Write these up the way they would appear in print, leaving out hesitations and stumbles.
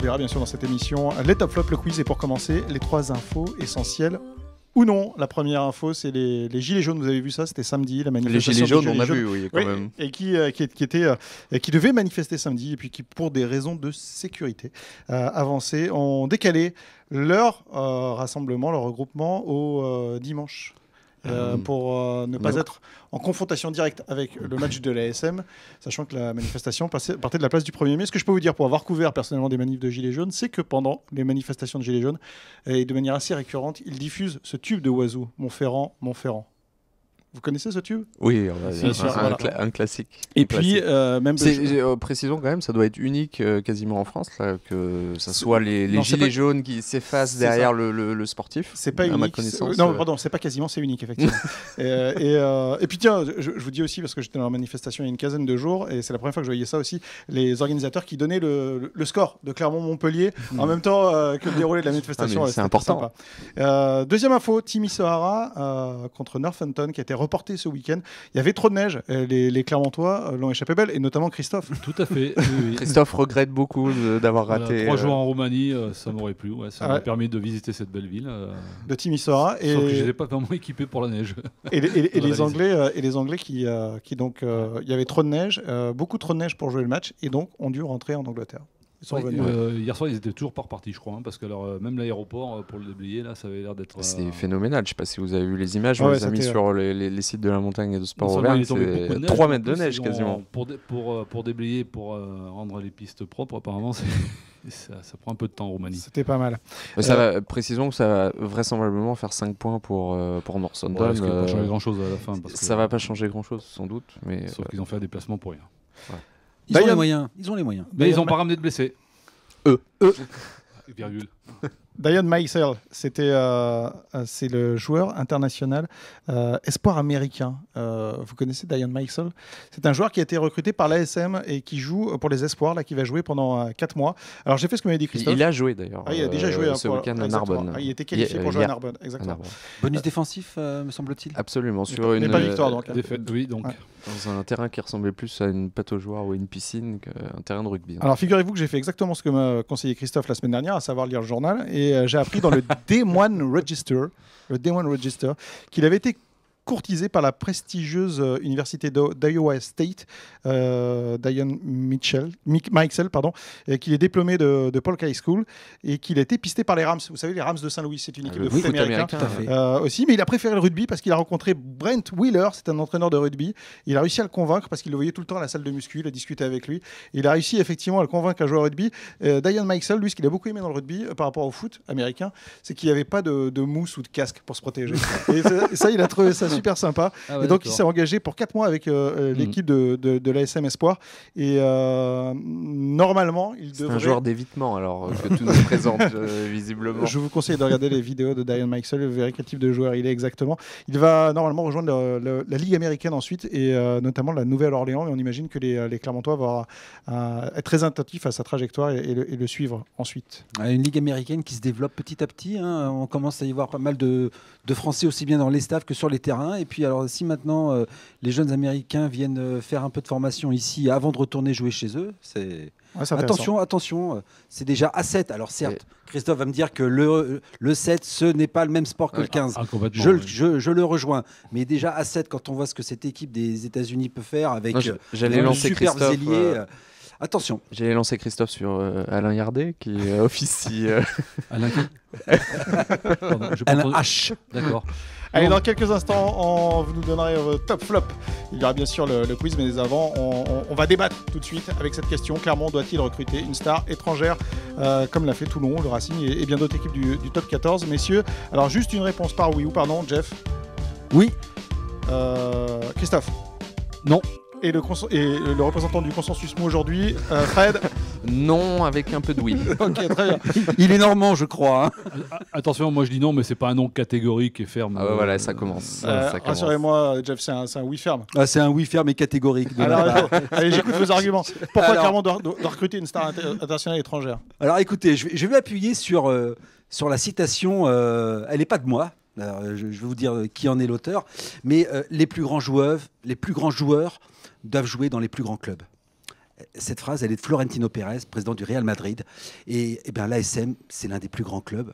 verra bien sûr dans cette émission les top flops, le quiz. Et pour commencer, les 3 infos essentielles ou non. La première info, c'est les gilets jaunes. Vous avez vu ça, c'était samedi, la manifestation. Les gilets jaunes, on a vu, oui, quand même. Et qui devaient manifester samedi, et puis qui, pour des raisons de sécurité avancées, ont décalé leur rassemblement, leur regroupement au dimanche. Pour ne pas être en confrontation directe avec le match de l'ASM, sachant que la manifestation partait de la place du 1er mai. Ce que je peux vous dire, pour avoir couvert personnellement des manifs de Gilets jaunes, c'est que pendant les manifestations de Gilets jaunes, et de manière assez récurrente, ils diffusent ce tube de Oiseau, Montferrand, Montferrand. Vous connaissez ce tube ? Oui, un classique. Et puis, même... précisons quand même, ça doit être unique quasiment en France, là, que ça soit les gilets jaunes qui s'effacent derrière le sportif. C'est pas unique. À ma connaissance. Non, pardon, c'est pas quasiment, c'est unique, effectivement. et puis tiens, je vous dis aussi, parce que j'étais dans la manifestation il y a une quinzaine de jours, et c'est la première fois que je voyais ça aussi, les organisateurs qui donnaient le score de Clermont-Montpellier en même temps que le déroulé de la manifestation. C'est important. Deuxième info, Timmy Sohara contre Northampton, qui a été reporté ce week-end. Il y avait trop de neige. Les Clermontois l'ont échappé belle, et notamment Christophe. Tout à fait. Oui. Christophe regrette beaucoup d'avoir raté. 3 jours en Roumanie, ça m'aurait plu. Ouais, ça m'a permis de visiter cette belle ville. De Timmy Sohara. Sauf que je n'étais pas vraiment équipé pour la neige. Et les Anglais qui donc, il y avait trop de neige, beaucoup trop de neige pour jouer le match, et donc ont dû rentrer en Angleterre. Hier soir, ils étaient toujours pas repartis, je crois, parce que même l'aéroport pour le déblayer, là, ça avait l'air d'être. C'est phénoménal. Je sais pas si vous avez vu les images, on les a mis sur les sites de la montagne et de sport Auvergne. C'est 3 mètres de neige quasiment. Pour déblayer, pour rendre les pistes propres, apparemment, ça prend un peu de temps en Roumanie. C'était pas mal. Précisons que ça va vraisemblablement faire 5 points pour Northampton. Ouais, ça va pas changer grand-chose à la fin. Ça va pas changer grand-chose, sans doute. Sauf qu'ils ont fait un déplacement pour rien. Ouais. Ils ont les moyens. Mais ils n'ont pas ramené de blessés. Virgule. Dion Meisel, c'est le joueur international espoir américain. Vous connaissez Dion Meisel ? C'est un joueur qui a été recruté par l'ASM et qui joue pour les espoirs, là, qui va jouer pendant 4 mois. Alors j'ai fait ce que m'avait dit Christophe. Il a joué d'ailleurs. Il a déjà joué ce week-end à Narbonne. Il était qualifié pour jouer à Narbonne, exactement. Bonus défensif, me semble-t-il. Absolument. Mais pas victoire donc. Défaite, oui, donc. Ouais. Dans un terrain qui ressemblait plus à une pataugeoire ou à une piscine qu'un terrain de rugby. Alors figurez-vous que j'ai fait exactement ce que m'a conseillé Christophe la semaine dernière, à savoir lire le journal, et j'ai appris dans le Day One Register, qu'il avait été courtisé par la prestigieuse université d'Iowa State, Dion Meisel, qu'il est diplômé de Polk High School et qu'il a été pisté par les Rams. Vous savez, les Rams de Saint-Louis, c'est une équipe de foot américain. Aussi, mais il a préféré le rugby parce qu'il a rencontré Brent Wheeler, c'est un entraîneur de rugby. Il a réussi à le convaincre parce qu'il le voyait tout le temps à la salle de muscu, il a discuté avec lui. Il a réussi effectivement à le convaincre à jouer au rugby. Dion Meisel, lui, ce qu'il a beaucoup aimé dans le rugby par rapport au foot américain, c'est qu'il n'y avait pas de mousse ou de casque pour se protéger. et ça, il a trouvé ça super sympa. Et donc, il s'est engagé pour 4 mois avec l'équipe de l'ASM Espoir. Et normalement, il devrait... C'est un joueur d'évitement, alors, que tout nous présente, visiblement. Je vous conseille de regarder les vidéos de Dion Meisel. Vous verrez quel type de joueur il est exactement. Il va normalement rejoindre la Ligue américaine ensuite, et notamment la Nouvelle-Orléans. Et on imagine que les Clermontois vont être très attentifs à sa trajectoire et le suivre ensuite. Une Ligue américaine qui se développe petit à petit. On commence à y voir pas mal de Français, aussi bien dans les staffs que sur les terrains. Et puis, alors, si maintenant les jeunes Américains viennent faire un peu de formation ici avant de retourner jouer chez eux, c'est... Ouais, attention, c'est déjà A7. Alors certes, Christophe va me dire que le 7, ce n'est pas le même sport que le 15. Je le rejoins. Mais déjà A7, quand on voit ce que cette équipe des États-Unis peut faire avec un super ailier... Attention. J'ai lancé Christophe sur Alain Yardet qui officie. Alain H. D'accord. Allez, dans quelques instants, vous nous donnerez top flop. Il y aura bien sûr le quiz, mais avant, on va débattre tout de suite avec cette question. Clermont doit-il recruter une star étrangère comme l'a fait Toulon, le Racing et bien d'autres équipes du top 14, messieurs? Alors, juste une réponse par oui ou par non, Jeff? Oui. Christophe? Non. Et le représentant du consensus mou aujourd'hui, Fred? Non, avec un peu de oui. Ok, très bien. Il est normand, je crois. Attention, moi je dis non, mais c'est pas un non catégorique et ferme. Ah ouais, voilà, ça commence. Rassurez-moi, Jeff, c'est un oui ferme. C'est un oui ferme et catégorique. Alors, allez, j'écoute vos arguments. Pourquoi Clermont doit recruter une star internationale étrangère? Alors écoutez, je vais appuyer sur la citation, elle n'est pas de moi. Alors, je vais vous dire qui en est l'auteur, mais les plus grands joueurs doivent jouer dans les plus grands clubs. Cette phrase, elle est de Florentino Pérez, président du Real Madrid. Et bien, l'ASM, c'est l'un des plus grands clubs.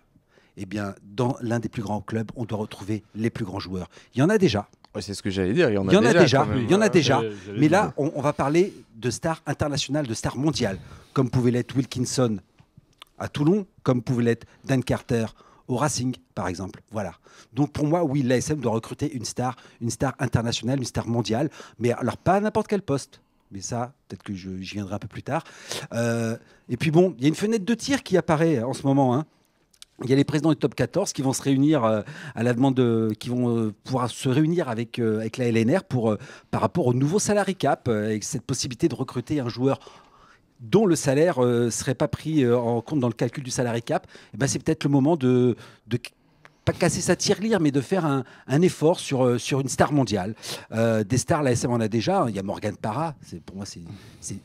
Et bien, dans l'un des plus grands clubs, on doit retrouver les plus grands joueurs. Il y en a déjà. Ouais, c'est ce que j'allais dire. Il y en a déjà. quand même. Il y en a déjà. J'allais Mais dire. là, on va parler de stars internationales, de stars mondiales, comme pouvait l'être Wilkinson à Toulon, comme pouvait l'être Dan Carter au Racing, par exemple. Voilà. Donc pour moi, oui, l'ASM doit recruter une star internationale, une star mondiale, mais alors pas à n'importe quel poste. Mais ça, peut-être que j'y viendrai un peu plus tard. Et puis bon, il y a une fenêtre de tir qui apparaît en ce moment, hein. Il y a les présidents du top 14 qui vont se réunir à la demande qui vont pouvoir se réunir avec la LNR par rapport au nouveau salary cap, avec cette possibilité de recruter un joueur dont le salaire ne serait pas pris en compte dans le calcul du salary cap. Et ben, c'est peut-être le moment de pas casser sa tirelire, mais de faire un effort sur une star mondiale. Des stars, la SM en a déjà. Il y a Morgan Parra, pour moi c'est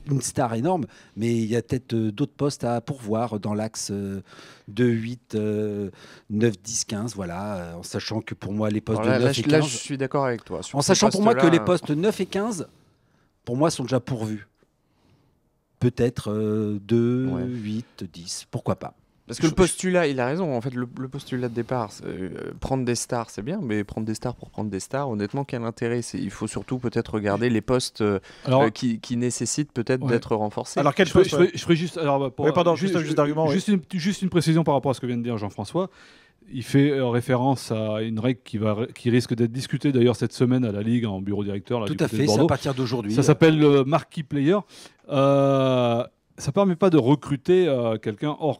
une star énorme, mais il y a peut-être d'autres postes à pourvoir dans l'axe 2, 8, 9, 10, 15, voilà, en sachant que pour moi les postes Alors de 9 et 15... là, je suis d'accord avec toi. Sur En ces sachant pour moi que postes-là, les postes 9 et 15, pour moi, sont déjà pourvus. Peut-être 2, Ouais. 8, 10, pourquoi pas. Parce que le postulat, il a raison. En fait, le postulat de départ, prendre des stars, c'est bien, mais prendre des stars pour prendre des stars, honnêtement, quel intérêt? Il faut surtout peut-être regarder les postes Alors, qui nécessitent peut-être Ouais. d'être renforcés. Alors, quel je poste ferai juste. Alors, Oui, pardon, juste d'argument, oui. Juste une précision par rapport à ce que vient de dire Jean-François. Il fait référence à une règle qui risque d'être discutée d'ailleurs cette semaine à la Ligue en bureau directeur. Là, Tout du à côté fait, de c'est à Bordeaux. partir d'aujourd'hui. Ça s'appelle le marquee player. Ça ne permet pas de recruter quelqu'un hors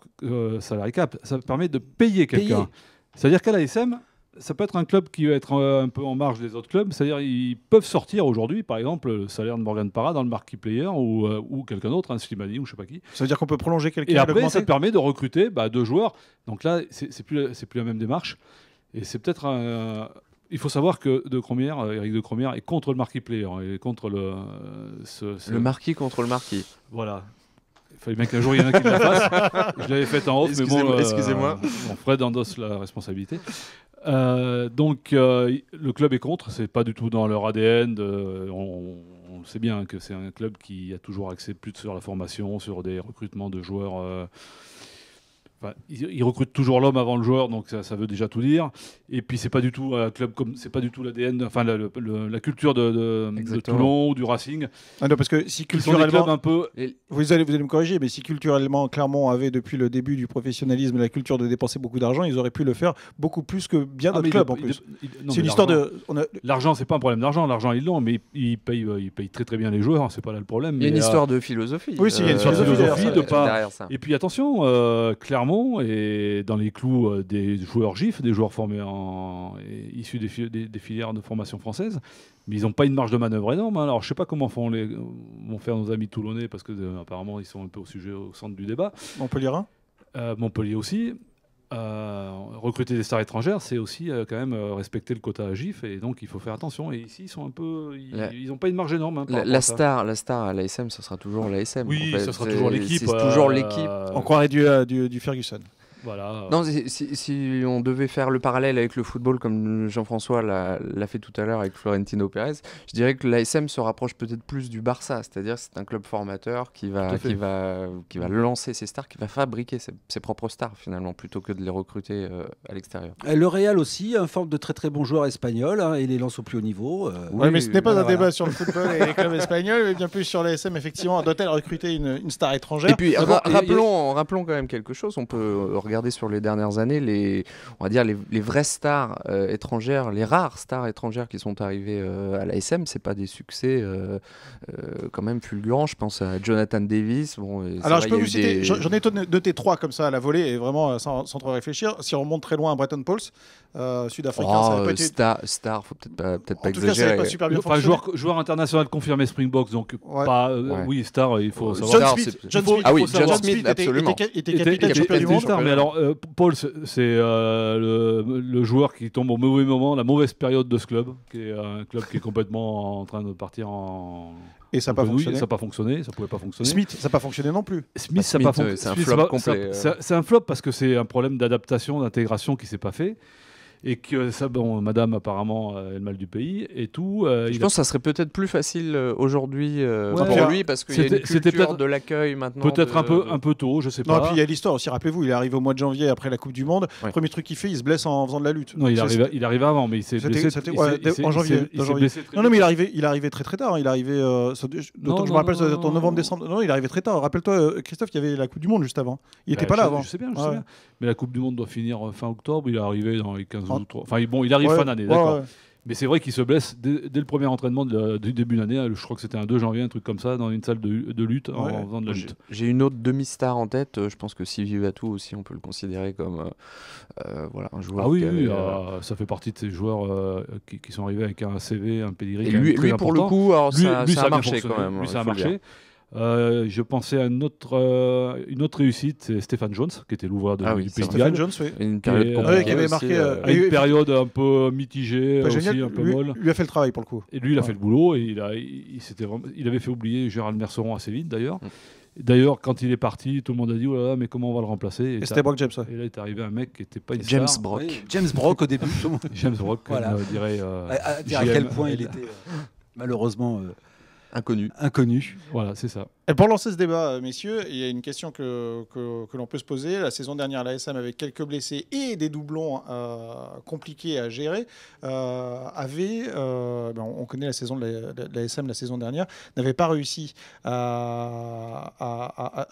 salary cap. Ça permet de payer quelqu'un. Payer. C'est-à-dire qu'à l'ASM, ça peut être un club qui va être un peu en marge des autres clubs. C'est-à-dire ils peuvent sortir aujourd'hui, par exemple, le salaire de Morgan Parra dans le marquee player ou quelqu'un d'autre, un Slimani ou je ne sais pas qui. Ça veut dire qu'on peut prolonger quelqu'un Et et après, l'augmenter ça te permet de recruter 2 joueurs. Donc là, c'est plus la même démarche. Et c'est peut-être il faut savoir que Éric de Cromière est contre le marquee player, et contre le marquis contre le marquis. Voilà. Il fallait bien qu'un jour il y en a qui la fassent. Je l'avais fait en off, mais bon, Excusez-moi. Fred endosse la responsabilité. Donc le club est contre, c'est pas du tout dans leur ADN. On sait bien que c'est un club qui a toujours axé plus sur la formation, sur des recrutements de joueurs. Ils recrutent toujours l'homme avant le joueur, donc ça veut déjà tout dire. Et puis c'est pas du tout un club comme c'est pas du tout l'ADN, enfin la culture de Toulon ou du Racing. Ah non, parce que si Ils sont des clubs culturellement, un peu. vous allez me corriger, mais si culturellement Clermont avait depuis le début du professionnalisme la culture de dépenser beaucoup d'argent, ils auraient pu le faire beaucoup plus que bien d'autres clubs en plus. C'est une histoire de. L'argent, c'est pas un problème d'argent. L'argent, ils l'ont, mais ils payent très très bien les joueurs. C'est pas là le problème. Il y a une histoire de philosophie. Oui, il y a une histoire de philosophie de pas. derrière ça. Et puis attention, Clermont est dans les clous des joueurs GIF, des joueurs formés issus des filières de formation française, mais ils n'ont pas une marge de manœuvre énorme. Hein. Alors je sais pas comment vont faire nos amis toulonnais, parce que apparemment ils sont un peu au centre du débat. Montpellierin. Montpellier aussi. Recruter des stars étrangères, c'est aussi quand même respecter le quota GIF, et donc il faut faire attention. Et ici, ils sont un peu, ils n'ont pas une marge énorme. Hein, la star à l'ASM, ça sera toujours l'ASM. Oui, en fait. ça sera toujours l'équipe. C'est toujours l'équipe. On croirait du Ferguson. Voilà. Non, si on devait faire le parallèle avec le football, comme Jean-François l'a fait tout à l'heure avec Florentino Pérez, je dirais que l'ASM se rapproche peut-être plus du Barça, c'est-à-dire c'est un club formateur qui va lancer ses stars, qui va fabriquer ses propres stars finalement, plutôt que de les recruter à l'extérieur. Le Real aussi, une forme de très très bons joueurs espagnols, hein, et les lance au plus haut niveau. Oui, mais ce n'est pas un débat sur le football et les clubs espagnols, mais bien plus sur l'ASM, effectivement. Doit-elle recruter une star étrangère? Et puis rappelons quand même quelque chose, on peut regarder sur les dernières années les vraies stars étrangères, les rares stars étrangères qui sont arrivées à l'ASM, c'est pas des succès quand même fulgurants. Je pense à Jonathan Davis. Alors je peux vous citer, j'en ai noté 3 comme ça à la volée, et vraiment sans trop réfléchir. Si on remonte très loin à Bretton Pauls, sud-africain, ça n'a pas été... Star, faut peut-être pas En tout cas, ça exagérer. n'avait pas super bien fonctionné. Joueur international confirmé Springboks, donc Ouais. oui, star, il faut savoir. John Smith, John Smith, absolument. était capitaine du championnat du monde. star, mais alors Paul, c'est le joueur qui tombe au mauvais moment, la mauvaise période de ce club, qui est un club qui est complètement en train de partir en... Et ça n'a pas fonctionné. Ça n'a pas fonctionné, ça pouvait pas fonctionner. Smith, ça n'a pas fonctionné non plus. Smith, ça n'a pas fonctionné. C'est un flop complet. C'est un flop parce que c'est un problème d'adaptation, d'intégration qui s'est pas fait. et que ça, bon, madame apparemment a le mal du pays et tout. Je pense que ça serait peut-être plus facile aujourd'hui pour lui parce qu'il y a une c'était culture de l'accueil maintenant. Peut-être un peu tôt, je sais pas. Non, et puis il y a l'histoire aussi, rappelez-vous, il est arrivé au mois de janvier après la Coupe du Monde. Ouais. Premier truc qu'il fait, il se blesse en faisant de la lutte. Non, il arrivait avant, mais il s'est blessé. En janvier. Non, mais il est arrivé très très tard. Il est arrivé. D'autant que je me rappelle, ça doit être en novembre-décembre. Non, il est arrivé très tard. Rappelle-toi, Christophe, il y avait la Coupe du Monde juste avant. Il n'était pas là avant. Je sais bien. Mais la Coupe du Monde doit finir fin octobre. Il est arrivé dans les 15 août. Enfin, bon, il arrive fin d'année, d'accord. Mais c'est vrai qu'il se blesse dès le premier entraînement du début d'année. Je crois que c'était un 2 janvier, un truc comme ça, dans une salle de lutte, en faisant de la lutte. J'ai une autre demi-star en tête. Je pense que Sylvie Vatou aussi, on peut le considérer comme un joueur. Ah oui, ça fait partie de ces joueurs qui sont arrivés avec un CV, un pedigree. Et lui pour le coup, ça a marché quand même. Lui, ça a marché. Je pensais à une autre réussite, c'est Stéphane Jones, qui était l'ouvreur du Pays de Galles. Jones, une période compliquée qui avait marqué une période un peu mitigée, aussi, un peu molle. Lui a fait le travail pour le coup. Et lui, il a fait le boulot, et il avait fait oublier Gérald Merceron assez vite d'ailleurs. D'ailleurs, quand il est parti, tout le monde a dit oh là là, mais comment on va le remplacer? Et c'était Brock James. Et là, est arrivé un mec qui n'était pas une James star. Brock. Oui, James Brock au début. James Brock, voilà. on dirait. À quel point il était malheureusement inconnu. Voilà, c'est ça. Et pour lancer ce débat, messieurs, il y a une question que l'on peut se poser. La saison dernière, l'ASM, avec quelques blessés et des doublons compliqués à gérer, on connaît la saison de l'ASM la saison dernière, n'avait pas réussi à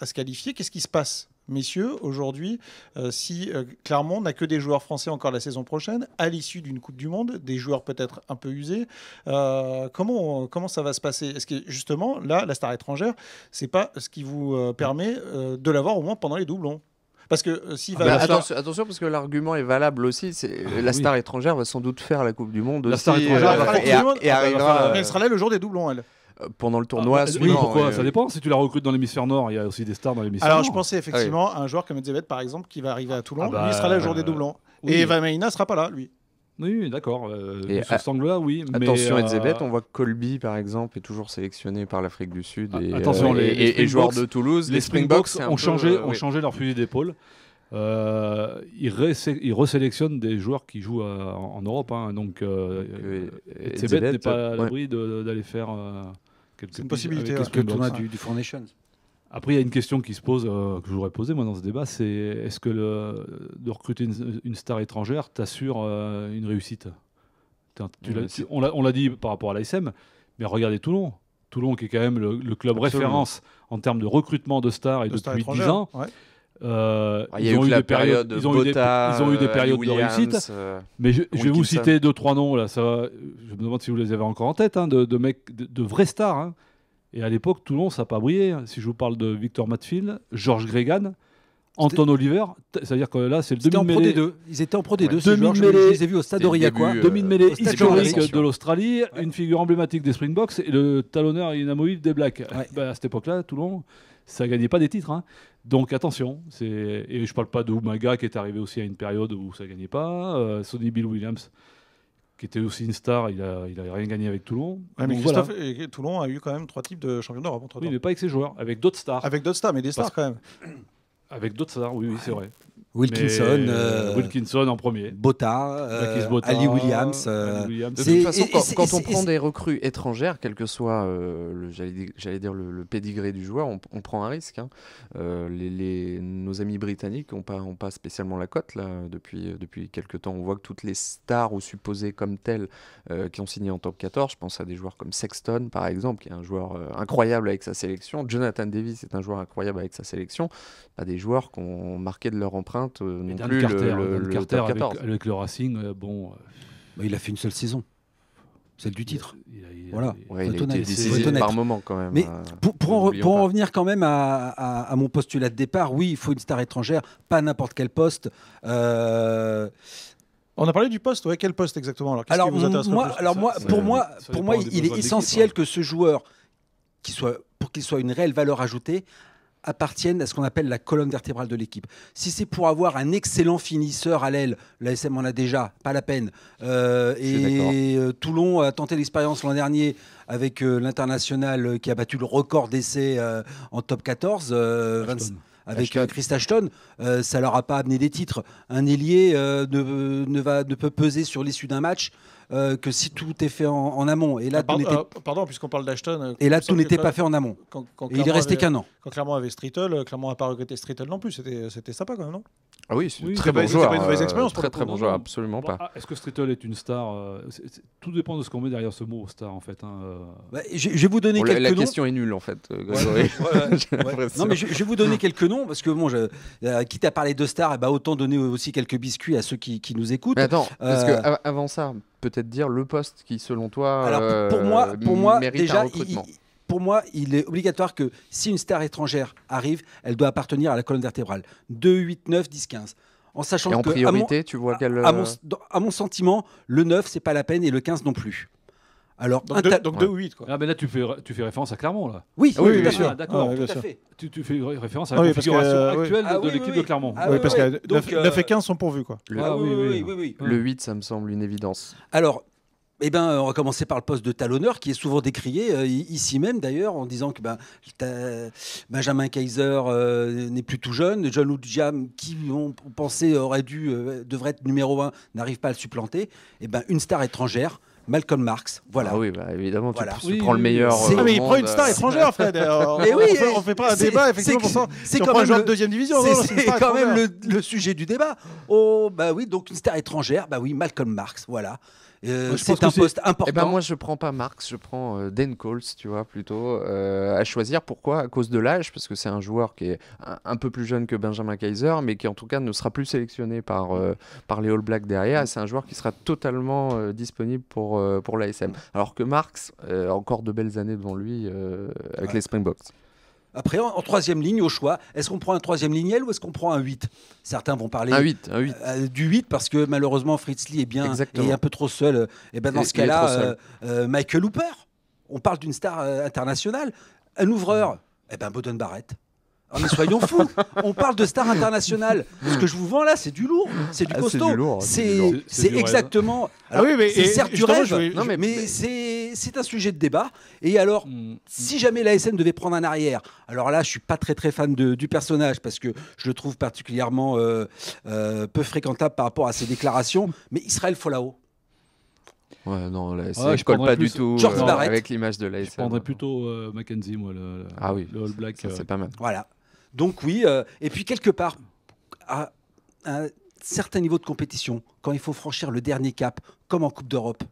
se qualifier. Qu'est-ce qui se passe, messieurs, aujourd'hui, si Clermont n'a que des joueurs français encore la saison prochaine, à l'issue d'une Coupe du Monde, des joueurs peut-être un peu usés, comment ça va se passer? Est-ce que justement, là, la star étrangère, c'est pas ce qui vous permet de l'avoir au moins pendant les doublons? Parce que attention, parce que l'argument est valable aussi. La star étrangère va sans doute faire la Coupe du Monde aussi. Star étrangère et arrivera. Elle sera là le jour des doublons, elle. Pendant le tournoi. Oui, pourquoi ça dépend. Si tu la recrutes dans l'hémisphère nord, il y a aussi des stars dans l'hémisphère nord. Alors, je pensais effectivement à un joueur comme Edzebet, par exemple, qui va arriver à Toulon. Lui, il sera là le jour des doublons. Oui. Et Vamaina ne sera pas là, lui. Oui, d'accord. Sur cet angle-là, oui. Attention, Edzebet, on voit que Colby, par exemple, est toujours sélectionné par l'Afrique du Sud. Attention, les joueurs de Toulouse. Les Springboks ont changé leur fusil d'épaule. Ils resélectionnent des joueurs qui jouent en Europe. Donc, Edzebet n'est pas à l'abri d'aller faire c'est une possibilité. Quelques tournois du Four Nations. Après, il y a une question qui se pose, que je voudrais poser moi dans ce débat, c'est est-ce que de recruter une star étrangère t'assure une réussite? On l'a dit par rapport à l'ASM, mais regardez Toulon. Toulon qui est quand même le club référence en termes de recrutement de stars et depuis 10 ans. Ouais. Ils ont eu des périodes de réussite. Mais je vais vous citer 2-3 noms. Là, je me demande si vous les avez encore en tête, de mecs, de vrais stars. Hein. Et à l'époque, Toulon, ça n'a pas brillé. Si je vous parle de Victor Matfield, Georges Gregan, Anton Oliver, c'est-à-dire que là, c'est le demi-mêlée. Ils étaient en Pro D2, ces joueurs. Je les ai vus au Stade Aurillacois. Demi-mêlée historique de l'Australie, une figure emblématique des Springboks et le talonneur inamovible des Blacks. Ouais. À cette époque-là, Toulon, ça ne gagnait pas des titres. Hein. Donc attention. Et je ne parle pas de Umaga qui est arrivé aussi à une période où ça ne gagnait pas. Sonny Bill Williams, qui était aussi une star, il a rien gagné avec Toulon. Ouais, mais Christophe, Toulon a eu quand même 3 types de champions d'Europe entre temps. Oui, mais pas avec ses joueurs, avec d'autres stars. Avec d'autres stars, mais des stars quand même. Avec d'autres stars, oui, c'est vrai. Wilkinson en premier. Botta, Ali Williams. De toute façon, quand on prend des recrues étrangères, quel que soit le pédigré du joueur, on prend un risque. Hein. Nos amis britanniques n'ont pas spécialement la cote là, depuis quelques temps. On voit que toutes les stars ou supposées comme telles qui ont signé en top 14, je pense à des joueurs comme Sexton par exemple, qui est un joueur incroyable avec sa sélection. Jonathan Davis est un joueur incroyable avec sa sélection. Pas des joueurs qui ont marqué de leur empreinte non plus le Carter top 14. Avec le Racing, il a fait une seule saison, celle du titre. Il a été décisif par moment quand même. Mais pour en revenir quand même à mon postulat de départ, oui, il faut une star étrangère, pas n'importe quel poste. On a parlé du poste, quel poste exactement? Alors, qui vous intéresse pour moi, il est essentiel que ce joueur, pour qu'il soit une réelle valeur ajoutée, appartiennent à ce qu'on appelle la colonne vertébrale de l'équipe. Si c'est pour avoir un excellent finisseur à l'aile, l'ASM en a déjà, pas la peine. Toulon a tenté l'expérience l'an dernier avec l'international qui a battu le record d'essais en top 14, avec Chris Ashton, ça leur a pas amené des titres. Un ailier ne peut peser sur l'issue d'un match que si tout est fait en amont. Et là, pardon, puisqu'on parle d'Ashton. Et là, tout n'était pas fait en amont. Et il est resté qu'un an. Quand Clermont avait Strittle, Clermont n'a pas regretté Strittle non plus. C'était sympa quand même, non? Ah oui, c'est très bon joueur. C'était pas une mauvaise expérience. Très bon joueur, absolument pas. Est-ce que Strittle est une star? Tout dépend de ce qu'on met derrière ce mot star, en fait. Je vais vous donner quelques noms. La question est nulle, en fait, Grégory. Non, mais je vais vous donner quelques noms, parce que bon, quitte à parler de stars, autant donner aussi quelques biscuits à ceux qui nous écoutent. Mais attends, parce que avant ça, peut-être dire le poste qui, selon toi, alors pour moi mérite déjà, un recrutement. Pour moi, il est obligatoire que si une star étrangère arrive, elle doit appartenir à la colonne vertébrale. 2, 8, 9, 10, 15. En sachant et en que, priorité, tu vois quel... à mon sentiment, le 9, c'est pas la peine, et le 15 non plus. Alors, donc 2 ou 8, quoi. Ah, mais là, tu fais référence à Clermont, là. Oui, bien sûr. Ah, d'accord. Ah, tout à fait. Tu fais référence à la configuration actuelle de l'équipe de Clermont. Oui, parce que 9 et 15 sont pourvus, quoi. Oui. Le 8, ça me semble une évidence. Alors, on va commencer par le poste de talonneur qui est souvent décrié, ici même d'ailleurs, en disant que Benjamin Kaiser n'est plus tout jeune. John Oudjam, qui on pensait devrait être numéro 1, n'arrive pas à le supplanter. Une star étrangère. Malcolm Marx, voilà. Ah oui, évidemment, voilà. Tu prends le meilleur. Mais il prend une star étrangère, Fred. On fait pas un débat, effectivement, pour ça. C'est quand même le deuxième division. C'est quand même le sujet du débat. Oh, donc une star étrangère, Malcolm Marx, voilà. C'est un poste important. Moi, je prends pas Marx, je prends Dan Coles, tu vois, plutôt à choisir. Pourquoi? À cause de l'âge, parce que c'est un joueur qui est un peu plus jeune que Benjamin Kaiser, mais qui en tout cas ne sera plus sélectionné par les All Blacks derrière. Et c'est un joueur qui sera totalement disponible pour l'ASM. Alors que Marx a encore de belles années devant lui avec les Springboks. Après, en troisième ligne, au choix, est-ce qu'on prend un troisième lignel ou est-ce qu'on prend un 8? Certains vont parler un 8. Du 8 parce que malheureusement, Fritz Lee est un peu trop seul. Dans ce cas-là, Michael Hooper, on parle d'une star internationale. Un ouvreur, Beauden Barrett. Mais soyons fous, on parle de star internationale. Ce que je vous vends là, c'est du lourd, c'est du costaud. C'est exactement. C'est certes du rêve, mais c'est un sujet de débat. Et alors, si jamais l'ASM devait prendre un arrière, alors là, je suis pas très fan du personnage parce que je le trouve particulièrement peu fréquentable par rapport à ses déclarations. Mais Israël Folau. Ouais, non, je colle pas du tout avec l'image de l'ASM. Je prendrais plutôt Mackenzie, moi, le All Black. C'est pas mal. Voilà. Donc oui, et puis quelque part, à un certain niveau de compétition, quand il faut franchir le dernier cap, comme en Coupe d'Europe,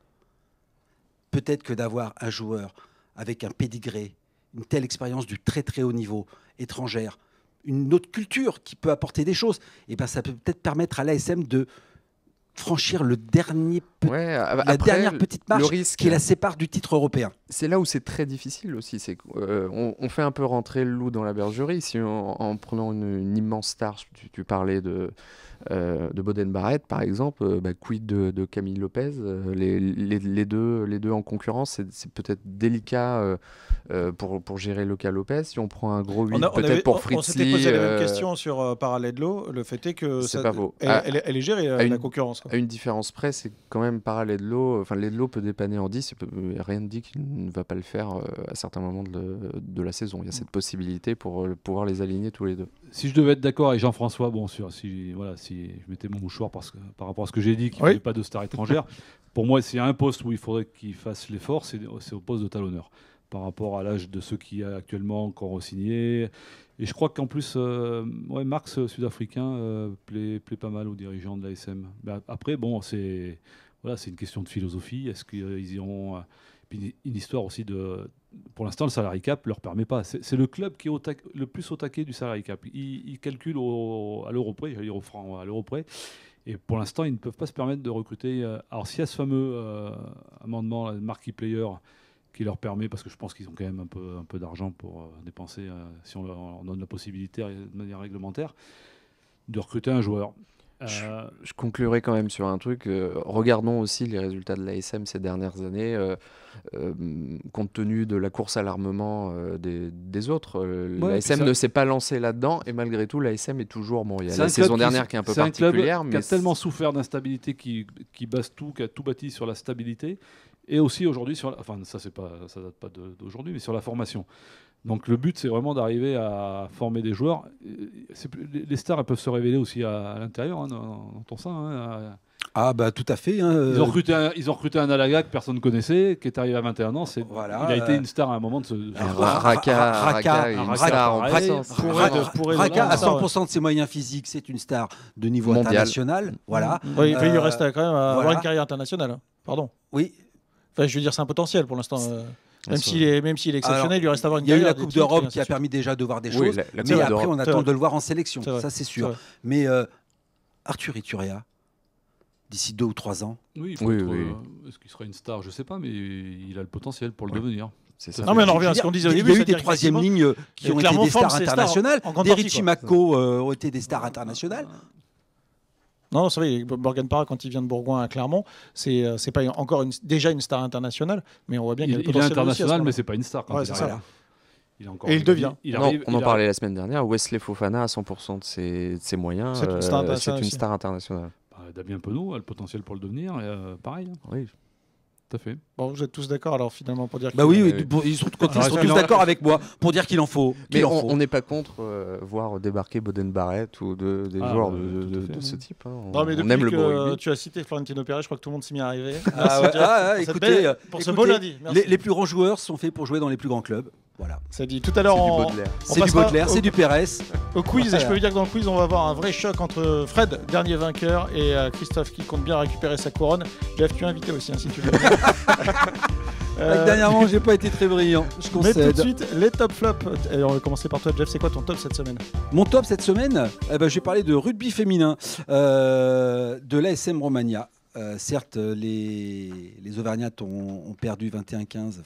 peut-être que d'avoir un joueur avec un pédigré, une telle expérience du très très haut niveau, étrangère, une autre culture qui peut apporter des choses, ça peut peut-être permettre à l'ASM de franchir la dernière petite marche qui la sépare du titre européen. C'est là où c'est très difficile aussi. On fait un peu rentrer le loup dans la bergerie. Si en prenant une immense star, tu parlais de Beauden Barrett, par exemple, quid de Camille Lopez, les deux en concurrence, c'est peut-être délicat pour gérer le cas Lopez. Si on prend un gros 8, peut-être pour Fritz Lee. On s'était posé la même question sur Paraledlo. Le fait est que elle est gérée, la concurrence. À une différence près, c'est quand même Paraledlo. Enfin, Ledlo peut dépanner en 10. Rien ne dit qu'il ne va pas le faire à certains moments de la saison. Il y a cette possibilité pour pouvoir les aligner tous les deux. Si je devais être d'accord avec Jean-François, si je mettais mon mouchoir par rapport à ce que j'ai dit, qu'il ne fallait pas de star étrangère, pour moi, s'il y a un poste où il faudrait qu'il fasse l'effort, c'est au poste de talonneur. Par rapport à l'âge de ceux qui a actuellement encore re-signé. Et je crois qu'en plus, Marx, sud-africain, plaît pas mal aux dirigeants de l'ASM. Après, c'est une question de philosophie. Est-ce qu'ils iront... Puis une histoire aussi pour l'instant, le salary cap ne leur permet pas. C'est le club qui est le plus au taquet du salary cap. Ils calculent à l'euro près, j'allais dire au franc, à l'euro près. Et pour l'instant, ils ne peuvent pas se permettre de recruter. Alors, s'il y a ce fameux amendement, marquee player, qui leur permet, parce que je pense qu'ils ont quand même un peu d'argent pour dépenser, si on leur donne la possibilité de manière réglementaire, de recruter un joueur. Je conclurai quand même sur un truc. Regardons aussi les résultats de l'ASM ces dernières années, compte tenu de la course à l'armement des autres. L'ASM ne s'est pas lancé là-dedans et malgré tout, l'ASM est toujours... Bon, il y a la saison dernière qui est un peu particulière. Mais qui a tellement souffert d'instabilité qui base tout, qui a tout bâti sur la stabilité. Et aussi aujourd'hui, ça date pas d'aujourd'hui, mais sur la formation. Donc le but, c'est vraiment d'arriver à former des joueurs. Les stars, elles peuvent se révéler aussi à l'intérieur, hein, dans ton sein. Hein. Ah bah tout à fait. Hein. Ils ont recruté un Alaga que personne ne connaissait, qui est arrivé à 21 ans. Voilà, il a été une star à un moment de ce... Raka, une star en puissance. Raka, à 100% de ses moyens physiques, c'est une star de niveau international. Voilà. Oui, il lui reste quand même à avoir une carrière internationale. Hein. Pardon. Oui. Enfin, je veux dire, c'est un potentiel pour l'instant. Même s'il est exceptionnel, alors, il lui reste à avoir une carrière. Il y a eu la Coupe d'Europe qui a permis déjà de voir des choses. Mais après, on attend de le voir en sélection. Ça, c'est sûr. Mais Arthur Iturria, d'ici 2 ou 3 ans. Oui. Est-ce qu'il sera une star? Je ne sais pas, mais il a le potentiel pour le devenir. Non, mais on en revient à ce qu'on disait au début. Il y a eu des troisième lignes qui ont été des stars internationales. Des Richie Mako ont été des stars internationales. Non, c'est vrai, Morgan Parra, quand il vient de Bourgoin à Clermont, c'est pas encore déjà une star internationale, mais on voit bien qu'il a le potentiel. Il est international, mais c'est pas une star. Ouais, c'est ça. Et il devient. On en parlait la semaine dernière. Wesley Fofana, à 100% de ses moyens, c'est une star internationale. Damien Penaud a le potentiel pour le devenir, pareil. Oui. Tout à fait. Bon, vous êtes tous d'accord alors finalement pour dire. Ils sont tous d'accord avec moi pour dire qu'il en faut. Mais on n'est pas contre voir débarquer Boden Barrett ou des joueurs de ce type. Hein. Non, mais on aime le beau tu as cité Florentino Pérez, je crois que tout le monde s'y est arrivé. Écoutez, pour ce beau lundi. Les plus grands joueurs sont faits pour jouer dans les plus grands clubs. Voilà. Ça dit tout à l'heure. C'est du Baudelaire, c'est du Pérez. Au quiz, et je peux vous dire que dans le quiz, on va avoir un vrai choc entre Fred, dernier vainqueur, et Christophe qui compte bien récupérer sa couronne. Jeff, tu es invité aussi, hein, si tu veux. Dernièrement, j'ai pas été très brillant. Je concède. Mais tout de suite, les top flops. Et on va commencer par toi, Jeff. C'est quoi ton top cette semaine? Mon top cette semaine, je vais parler de rugby féminin, de l'ASM Romagna. Certes, les Auvergnates ont perdu 21-15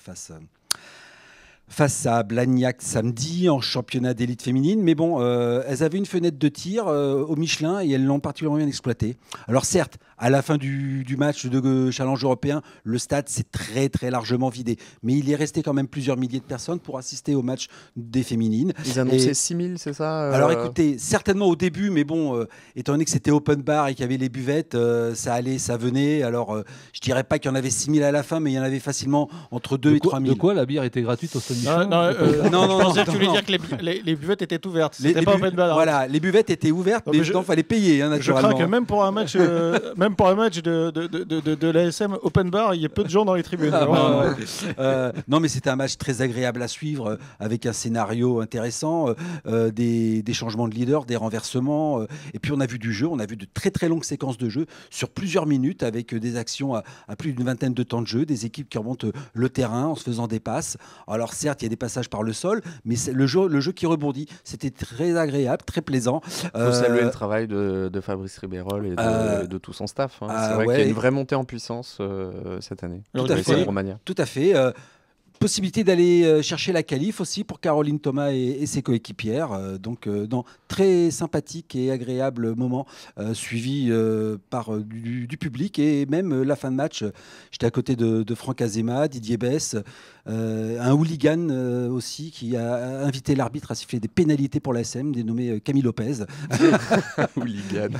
face à Blagnac samedi en championnat d'élite féminine. Mais bon, elles avaient une fenêtre de tir au Michelin et elles l'ont particulièrement bien exploité. Alors certes, à la fin du match de challenge européen, le stade s'est très très largement vidé. Mais il est resté quand même plusieurs milliers de personnes pour assister au match des féminines. Ils annonçaient 6000, c'est ça Alors écoutez, certainement au début, mais bon, étant donné que c'était open bar et qu'il y avait les buvettes, ça allait, ça venait. Alors je dirais pas qu'il y en avait 6000 à la fin, mais il y en avait facilement entre 2 et 3000. De quoi la bière était gratuite au stade Michelin? Non, je pensais que tu voulais dire que les buvettes étaient ouvertes. C'était pas open bar. Voilà, les buvettes étaient ouvertes, mais il fallait payer, naturellement. Je crains que même pour un match, de l'ASM open bar, il y a peu de gens dans les tribunes. Non, mais c'était un match très agréable à suivre, avec un scénario intéressant, des changements de leader, des renversements. Et puis on a vu du jeu, on a vu de très très longues séquences de jeu sur plusieurs minutes, avec des actions à plus d'une vingtaine de temps de jeu, des équipes qui remontent le terrain en se faisant des passes. Alors certes, il y a des passages par le sol, mais le jeu qui rebondit, c'était très agréable, très plaisant. Il faut saluer le travail de Fabrice Ribérol et de tout son staff. C'est vrai qu'il y a une vraie montée en puissance cette année. Tout à fait. Possibilité d'aller chercher la qualif aussi pour Caroline Thomas et ses coéquipières. Donc, très sympathique et agréable moment suivi par du public et même la fin de match. J'étais à côté de Franck Azema, Didier Besse, un hooligan aussi qui a invité l'arbitre à siffler des pénalités pour l'ASM, dénommé Camille Lopez. Hooligan.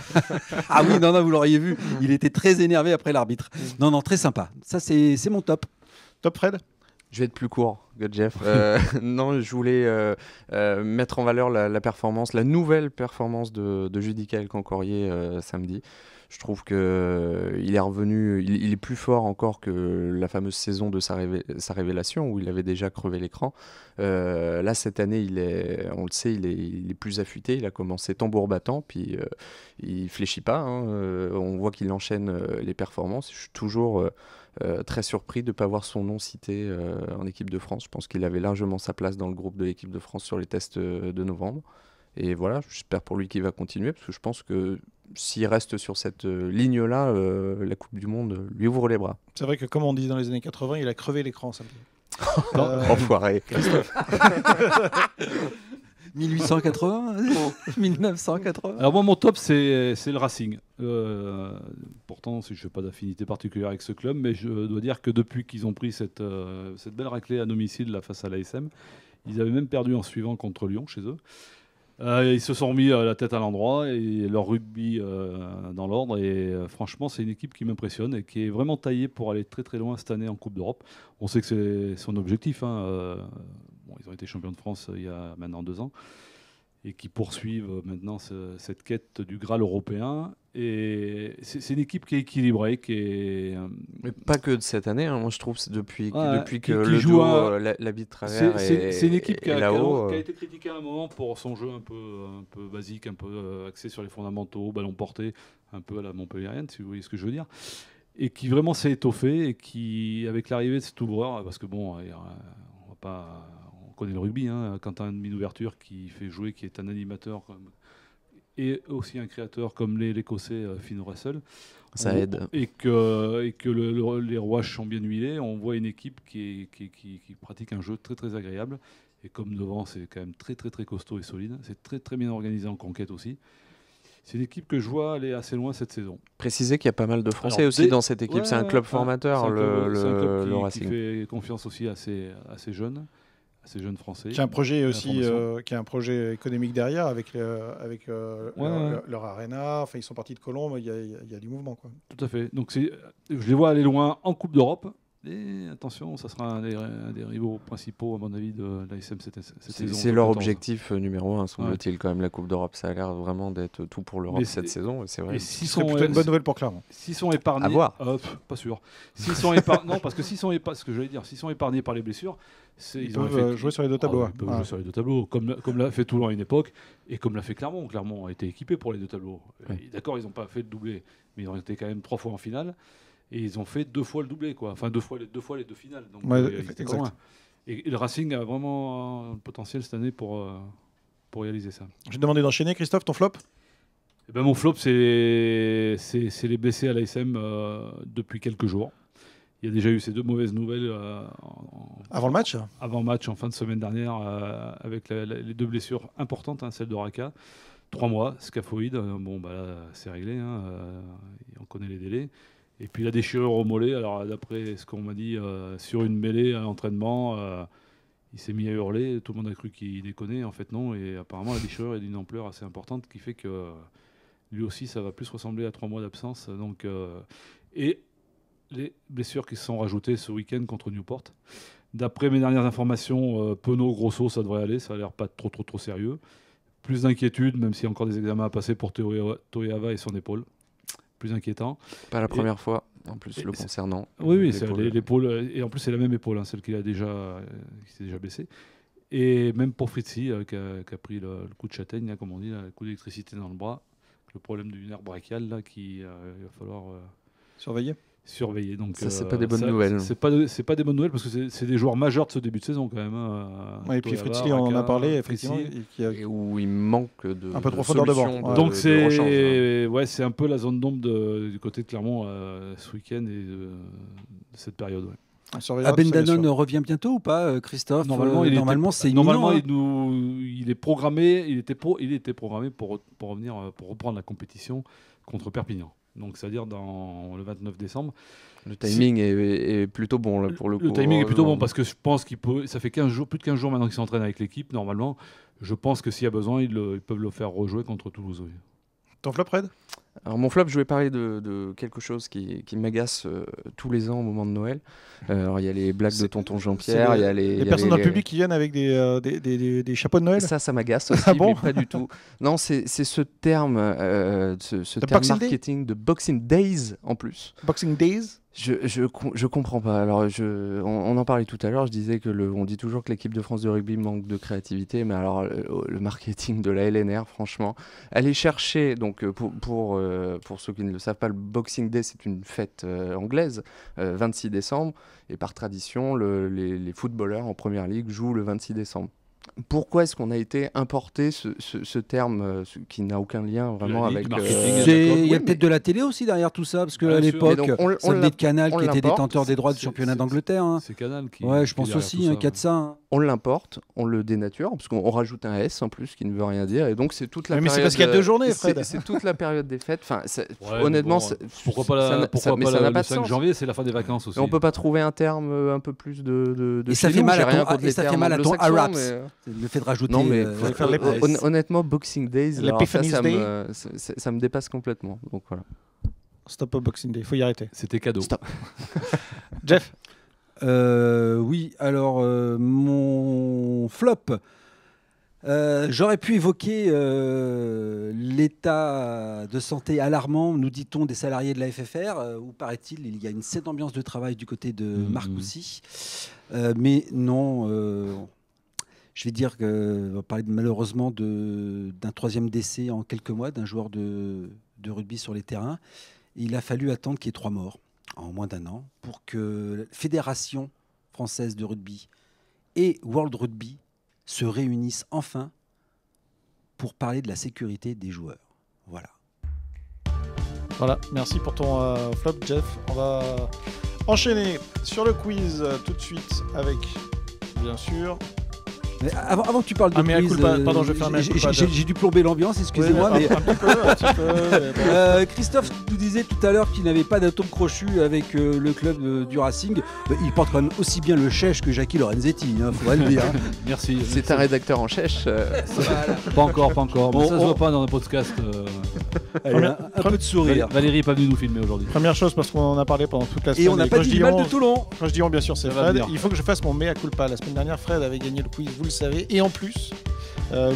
Ah oui, non, vous l'auriez vu. Il était très énervé après l'arbitre. Non, très sympa. Ça, c'est mon top. Top, Fred? Je vais être plus court que Jeff. Non, je voulais mettre en valeur la performance, la nouvelle performance de Judicaël Cancorier samedi. Je trouve qu'il est revenu, il est plus fort encore que la fameuse saison de sa révélation où il avait déjà crevé l'écran. Là, cette année, on le sait, il est plus affûté. Il a commencé tambour battant, puis il fléchit pas. On voit qu'il enchaîne les performances. Je suis toujours très surpris de ne pas voir son nom cité en équipe de France. Je pense qu'il avait largement sa place dans le groupe de l'équipe de France sur les tests de novembre. Et voilà, j'espère pour lui qu'il va continuer, parce que je pense que s'il reste sur cette ligne-là, la Coupe du Monde lui ouvre les bras. C'est vrai que, comme on dit dans les années 80, il a crevé l'écran samedi. Enfoiré. 1880 1980. Alors moi, mon top, c'est le Racing. Pourtant, je n'ai pas d'affinité particulière avec ce club, mais je dois dire que depuis qu'ils ont pris cette belle raclée à domicile là, face à l'ASM, ils avaient même perdu en suivant contre Lyon chez eux. Ils se sont remis la tête à l'endroit et leur rugby dans l'ordre. Et franchement, c'est une équipe qui m'impressionne et qui est vraiment taillée pour aller très très loin cette année en Coupe d'Europe. On sait que c'est son objectif. ils ont été champions de France il y a maintenant 2 ans, et qui poursuivent maintenant cette quête du Graal européen. Et c'est une équipe qui est équilibrée, mais pas que de cette année, hein. Moi je trouve depuis que qui le joue duo l'habite travers c'est une équipe qui a été critiquée à un moment pour son jeu un peu basique, un peu axé sur les fondamentaux, ballon porté, un peu à la montpelliéraine, si vous voyez ce que je veux dire, et qui vraiment s'est étoffée, et qui, avec l'arrivée de cet ouvreur, parce que bon, on connaît le rugby, hein, quand tu as une mine ouverture qui fait jouer, qui est un animateur et aussi un créateur comme l'Écossais Finn Russell, ça aide. Et que les rouages sont bien huilés, on voit une équipe qui pratique un jeu très très agréable, et comme devant c'est quand même très très très costaud et solide, c'est très très bien organisé en conquête aussi. C'est une équipe que je vois aller assez loin cette saison. Préciser qu'il y a pas mal de Français aussi dans cette équipe, c'est un club formateur, le Racing. Qui fait confiance aussi à ces jeunes Français. Qui a un projet aussi, qui a un projet économique derrière avec leur arena. Enfin, ils sont partis de Colombes, il y a du mouvement, quoi. Tout à fait. Donc je les vois aller loin en Coupe d'Europe. Et attention, ça sera un des rivaux principaux, à mon avis, de l'ASM cette saison. C'est leur objectif numéro 1, semble-t-il, quand même, la Coupe d'Europe. Ça a l'air vraiment d'être tout pour l'Europe cette saison. Et c'est vrai. Ce serait plutôt une bonne nouvelle pour Clermont. S'ils sont épargnés, à voir. Pas sûr. Non, parce que s'ils sont épargnés par les blessures, ils peuvent jouer sur les deux tableaux. Ils peuvent jouer sur les deux tableaux, comme l'a fait Toulon à une époque, et comme l'a fait Clermont. Clermont a été équipé pour les deux tableaux. D'accord, ils n'ont pas fait le doublé, mais ils ont été quand même 3 fois en finale. Et ils ont fait 2 fois le doublé, quoi. Enfin, 2 fois les 2 finales. Donc, ils étaient loin. Et le Racing a vraiment un potentiel cette année pour réaliser ça. Je vais te demander d'enchaîner, Christophe, ton flop. Mon flop, c'est les blessés à l'ASM depuis quelques jours. Il y a déjà eu ces 2 mauvaises nouvelles avant le match. Avant le match, en fin de semaine dernière, avec les 2 blessures importantes, hein, celle de Raka. 3 mois, scaphoïde. Bon, là, c'est réglé. Hein, on connaît les délais. Et puis la déchirure au mollet, alors d'après ce qu'on m'a dit, sur une mêlée à l'entraînement, il s'est mis à hurler, tout le monde a cru qu'il déconnait, en fait non, et apparemment la déchirure est d'une ampleur assez importante qui fait que lui aussi ça va plus ressembler à 3 mois d'absence. Donc, et les blessures qui se sont rajoutées ce week-end contre Newport. D'après mes dernières informations, Penaud, Grosso, ça devrait aller, ça a l'air pas trop sérieux. Plus d'inquiétude, même s'il y a encore des examens à passer pour Toeava et son épaule. Plus inquiétant. Pas la première fois, en plus, le concernant. Oui, l'épaule. Et en plus, c'est la même épaule, hein, celle qui s'est déjà blessée. Et même pour Fritzi, qui a pris le coup de châtaigne, là, comme on dit, le coup d'électricité dans le bras, le problème du nerf brachial, là, qu'il va falloir surveiller. Donc, ça, c'est pas des bonnes nouvelles. C'est pas des bonnes nouvelles parce que c'est des joueurs majeurs de ce début de saison quand même. Et puis Fritzi, on en a parlé, effectivement. Et où il manque de un peu de profondeur de banc. Donc c'est un peu la zone d'ombre du côté de Clermont ce week-end et de cette période. Abendanon revient bientôt ou pas, Christophe? Normalement, c'est imminent. Il est programmé. Il était programmé pour revenir pour reprendre la compétition contre Perpignan. Donc, c'est-à-dire le 29 décembre. Le timing est plutôt bon là, pour le coup. Le timing est plutôt bon parce que je pense ça fait plus de 15 jours maintenant qu'il s'entraîne avec l'équipe. Normalement, je pense que s'il y a besoin, ils peuvent le faire rejouer contre Toulouse. Oui. Ton flop, Red? Alors mon flop, je vais parler de quelque chose qui m'agace tous les ans au moment de Noël. Alors il y a les blagues de tonton Jean-Pierre, il y a les personnes dans le public qui viennent avec des chapeaux de Noël. Ça m'agace aussi, mais pas du tout. Non, c'est ce terme, ce terme marketing de Boxing Days en plus. Boxing Days. Je comprends pas. Alors on en parlait tout à l'heure. Je disais que on dit toujours que l'équipe de France de rugby manque de créativité, mais alors le marketing de la LNR, franchement, aller chercher donc pour ceux qui ne le savent pas, le Boxing Day c'est une fête anglaise, 26 décembre, et par tradition les footballeurs en première ligue jouent le 26 décembre. Pourquoi est-ce qu'on a été importer ce terme qui n'a aucun lien vraiment avec... Il y a peut-être de la télé aussi derrière tout ça, parce qu'à l'époque, ça venait de Canal qui était détenteur des droits du championnat d'Angleterre. Hein. C'est Canal qui... Ouais, je pense aussi qu'il y a de ça. Hein. On l'importe, on le dénature, parce qu'on rajoute un S en plus qui ne veut rien dire, et donc c'est toute la période... Mais c'est parce qu'il y a 2 journées, Fred. C'est toute la période des fêtes. Enfin, honnêtement, pourquoi pas le 5 janvier, c'est la fin des vacances aussi. On peut pas trouver un terme un peu plus de et ça fait mal à ton Arabs. Le fait de rajouter... Non, mais honnêtement, Boxing Days, ça me dépasse complètement. Donc voilà. Stop au Boxing Day, il faut y arrêter. C'était cadeau. Stop. Jeff. Oui, alors mon flop, j'aurais pu évoquer l'état de santé alarmant, nous dit-on, des salariés de la FFR, où paraît-il, il y a une saine ambiance de travail du côté de Marcoussis. Mais non, je vais dire qu'on va parler malheureusement d'un troisième décès en quelques mois d'un joueur de rugby sur les terrains. Il a fallu attendre qu'il y ait 3 morts en moins d'1 an pour que la Fédération française de rugby et World Rugby se réunissent enfin pour parler de la sécurité des joueurs. Voilà. Voilà, merci pour ton flop, Jeff. On va enchaîner sur le quiz tout de suite avec, bien sûr... Mais avant que tu parles de quiz, pardon, je vais faire un mea culpa. J'ai dû plomber l'ambiance, excusez-moi. Oui, mais un petit peu. Bon. Christophe nous disait tout à l'heure qu'il n'avait pas d'atome crochu avec le club du Racing. Il porte quand même aussi bien le chèche que Jackie Lorenzetti, faudrait le dire. Merci. C'est un rédacteur en chèche. Pas encore. Bon, ça se voit pas dans le podcast. Allez, un peu de sourire. Valérie n'est pas venue nous filmer aujourd'hui. Première chose, parce qu'on en a parlé pendant toute la semaine. Et on n'a pas dit du mal de Toulon. Quand je dis on, bien sûr, c'est Ça va Fred. venir. Il faut que je fasse mon mea culpa. La semaine dernière, Fred avait gagné le quiz, vous le savez. Et en plus,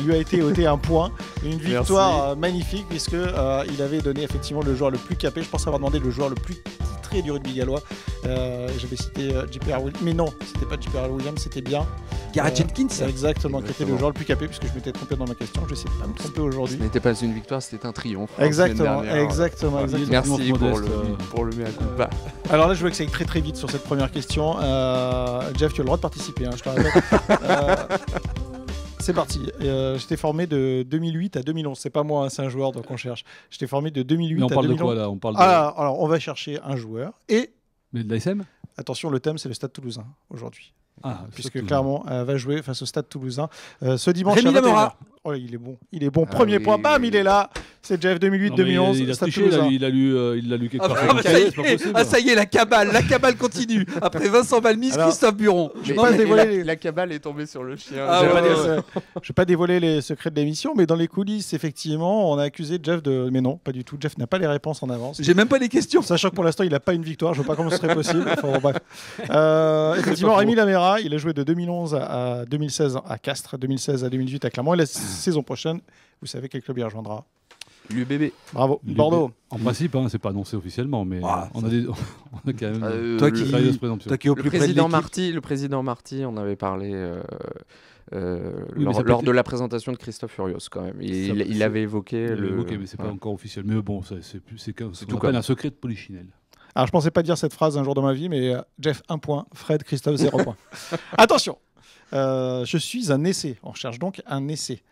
lui a été ôté un point. Une victoire magnifique, puisque il avait donné effectivement le joueur le plus capé. Je pense avoir demandé le joueur le plus titré du rugby gallois. J'avais cité JPR Williams. Mais non, c'était pas JPR Williams, c'était bien Gareth Jenkins. Exactement, qui était le joueur le plus capé, puisque je m'étais trompé dans ma question. Je vais essayer de pas me tromper aujourd'hui. Ce n'était pas une victoire, c'était un triomphe. Exactement. Merci pour le mea culpa. Alors là, je veux que ça aille très très vite sur cette première question. Jeff, tu as le droit de participer, je te rappelle. C'est parti. J'étais formé de 2008 à 2011. C'est pas moi, c'est un joueur, donc on cherche. J'étais formé de 2008 Mais on à parle 2011. de quoi là? On parle de... Alors, on va chercher un joueur. Et, Mais de l'ASM? attention, le thème, c'est le Stade Toulousain, aujourd'hui. Puisque Stade Clermont va jouer face au Stade Toulousain ce dimanche. Rémi à 21h. Lamora. Oh, il est bon. Premier point, bam, il est là. C'est Jeff 2008-2011. Il a Stade triché, Toulousain. il a lu quelque part. Ça y est, la cabale continue. Après Vincent Balmis, Alors, Christophe Buron. La cabale est tombée sur le chien. Je vais pas dévoiler les secrets de l'émission, mais dans les coulisses, effectivement, on a accusé Jeff de... Mais non, pas du tout. Jeff n'a pas les réponses en avance. J'ai même pas les questions. Sachant que pour l'instant, il n'a pas une victoire. Je ne vois pas comment ce serait possible. Enfin, bon, bref. Effectivement, Rémi Lamera, il a joué de 2011 à 2016 à Castres, 2016 à 2018 à Clermont. Et la saison prochaine, vous savez quel club il rejoindra? L'UBB. Bravo. Bordeaux. En principe, c'est pas annoncé officiellement, mais on a quand même Toi une sérieuse présomption. Toi qui es au plus près de l'équipe. Le président Marty, on avait parlé mais ça lors peut de la présentation de Christophe Furios quand même. Il avait évoqué mais c'est pas encore officiel. Mais bon, c'est tout comme un secret de polichinelle. Alors, je pensais pas dire cette phrase un jour dans ma vie, mais Jeff, 1 point. Fred, Christophe, 0 point. Attention. Je suis un essai. On recherche donc un essai.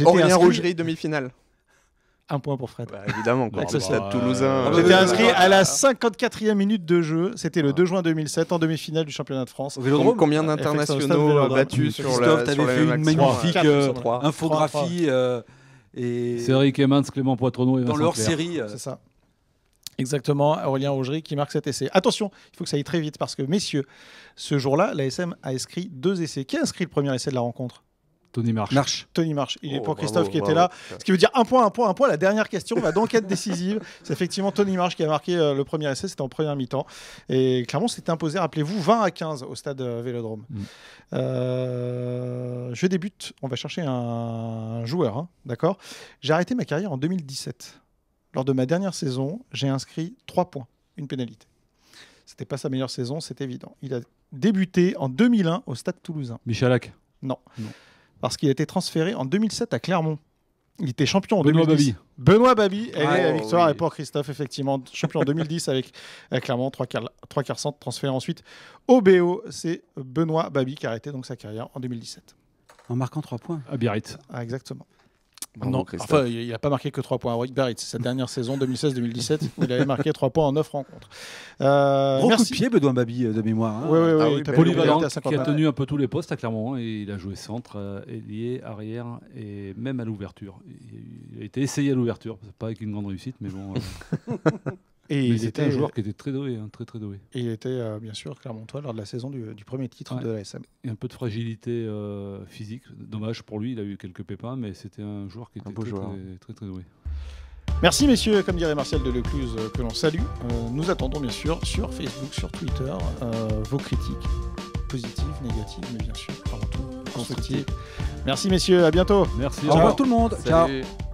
Aurélien Rougerie, demi-finale. 1 point pour Fred. Évidemment, avec le Stade Toulousain. J'étais inscrit à la 54e minute de jeu. C'était le 2 juin 2007 en demi-finale du championnat de France. Combien d'internationaux battus sur Christophe, la t'avais fait une magnifique infographie. Cédric Emmans, Clément Poitronneau et Vincent dans leur Clerc. série. C'est ça. Exactement, Aurélien Rougerie qui marque cet essai. Attention, il faut que ça aille très vite parce que, messieurs, ce jour-là, l'ASM a inscrit 2 essais. Qui a inscrit le premier essai de la rencontre? Tony March. Tony March. Il est pour Christophe qui était là. Ce qui veut dire 1 point. La dernière question va donc être décisive. C'est effectivement Tony March qui a marqué le premier essai. C'était en première mi-temps. Et Clermont s'était imposé, rappelez-vous, 20-15 au stade Vélodrome. Je débute. On va chercher un joueur. D'accord. J'ai arrêté ma carrière en 2017. Lors de ma dernière saison, j'ai inscrit 3 points. Une pénalité. C'était pas sa meilleure saison, c'est évident. Il a débuté en 2001 au stade toulousain. Michalak. Non. Parce qu'il a été transféré en 2007 à Clermont. Il était champion en Benoît 2010. Babi. Benoît Babi. La victoire est pour Christophe, effectivement. Champion en 2010 avec Clermont. 3 quarts centre. Transféré ensuite au BO. C'est Benoît Babi qui a arrêté donc sa carrière en 2017. En marquant 3 points. À Biarritz. Exactement. Bravo, non, enfin, il n'a pas marqué que 3 points à Rick Barrett. C'est sa dernière saison 2016-2017 où il avait marqué 3 points en 9 rencontres. Gros coup de pied, Benoît Babi, de mémoire. Oui, polyvalent, qui a tenu un peu tous les postes à Clermont. Et il a joué centre, ailier, arrière et même à l'ouverture. Il a été essayé à l'ouverture, pas avec une grande réussite, mais bon. Mais c'était un joueur qui était très doué, très très doué. Et il était bien sûr Clermontois lors de la saison du premier titre de l'ASM. Et un peu de fragilité physique. Dommage pour lui, il a eu quelques pépins, mais c'était un joueur qui était très doué. Merci messieurs, comme dirait Martial Delecluse, que l'on salue. Nous attendons bien sûr sur Facebook, sur Twitter, vos critiques, positives, négatives, mais bien sûr, avant tout, constructives. Merci messieurs, à bientôt. Merci. Au revoir tout le monde. Salut. Ciao.